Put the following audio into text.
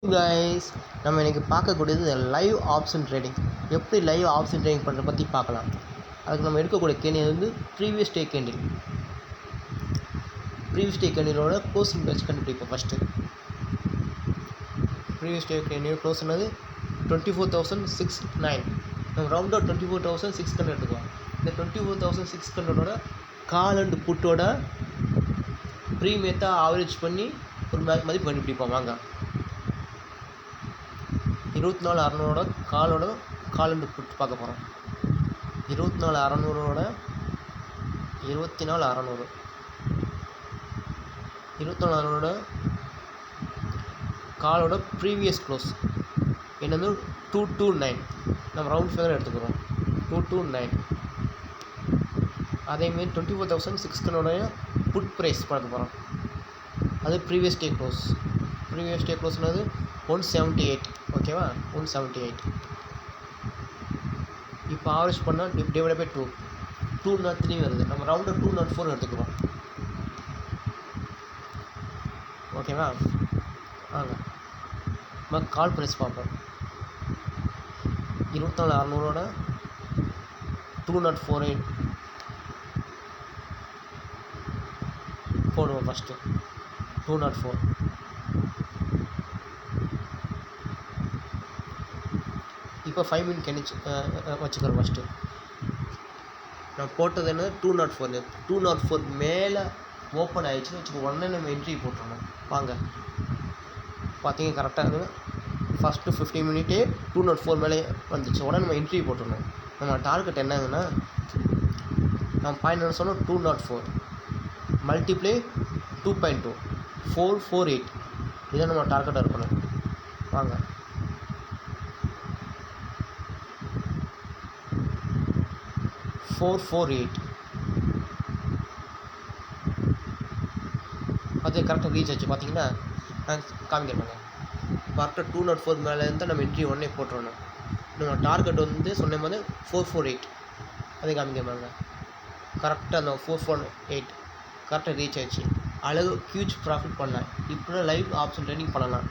Guys, நம்ம இன்றைக்கி பார்க்கக்கூடியது லைவ் ஆப்ஷன் ட்ரேடிங். எப்படி லைவ் ஆப்ஷன் ட்ரேடிங் பண்ணுறத பற்றி பார்க்கலாம். அதுக்கு நம்ம எடுக்கக்கூடிய கேண்டில் வந்து previous day candle. Previous day கேண்டிலோட க்ளோசிங் ப்ரைஸ் கண்டுபிடிப்போம். First previous day candle close பண்ணது 24,609. நம்ம ரவுண்டாக 24,600 எடுத்துக்கலாம். இந்த 24,600ஓட கால் அண்ட் புட்டோட ப்ரீமியத்தை ஆவரேஜ் பண்ணி ஒரு மதிப்பு கண்டுபிடிப்போம். வாங்க, 24,600ஓட கால் அண்ட் புட் பார்க்க போகிறோம். 24,600ஓட 24,600ஓட காலோட ப்ரீவியஸ் க்ளோஸ் என்னது 229. நம்ம ரவுண்ட் ஃபிகர் எடுத்துக்கிறோம் 229. அதேமாரி 24,600ஓட புட் ப்ரைஸ் பார்க்க போகிறோம். அது previous day close. Previous day க்ளோஸ்னது 178. ஓகேவா, 178. இப்போ ஆவரேஜ் பண்ணால் டிவைட் பை 203 வருது. நம்ம ரவுண்டை 204 எடுத்துக்கிறோம். ஓகேவா, வாங்க நம்ம கால் ப்ரைஸ் பார்ப்போம். 24,600ஓட 204 போடுவோம். ஃபஸ்ட்டு 204. இப்போ 5 மினிட் கணிச்சு வச்சுக்கிறோம். ஃபஸ்ட்டு நான் போட்டது என்ன 204. 204 மேலே ஓப்பன் ஆகிடுச்சுன்னு வச்சுக்கோ, உடனே நம்ம என்ட்ரி போட்டுருணும். வாங்க, பார்த்தீங்க கரெக்டாக ஃபஸ்ட்டு 15 மினிட்டே 204 மேலே வந்துச்சு. உடனே நம்ம என்ட்ரி போட்டுருணும். நம்ம டார்கெட் என்னதுன்னா, நம்ம பாயிண்ட் என்ன சொன்னோம், 204 மல்டிப்ளை 2.2 448. இதான் நம்ம டார்கெட்டாக இருக்கணும். வாங்க, $448. அது கரெக்டாக ரீச் ஆச்சு. பார்த்தீங்கன்னா நான் காமிக்கிறேங்க. கரெக்டாக 204 மேலே இருந்தால் நம்ம என்ட்ரி உடனே போட்டுருணும். நம்ம டார்கெட் வந்து சொன்ன மாதிரி 448. அதே காமிக்கிறேங்க. கரெக்டாக அந்த 448 கரெக்டாக ரீச் ஆயிடுச்சு. அழகு ஹியூஜ் ப்ராஃபிட் பண்ணலாம். இப்படி லைவ் ஆப்ஷன் ட்ரேடிங் பண்ணலாம்.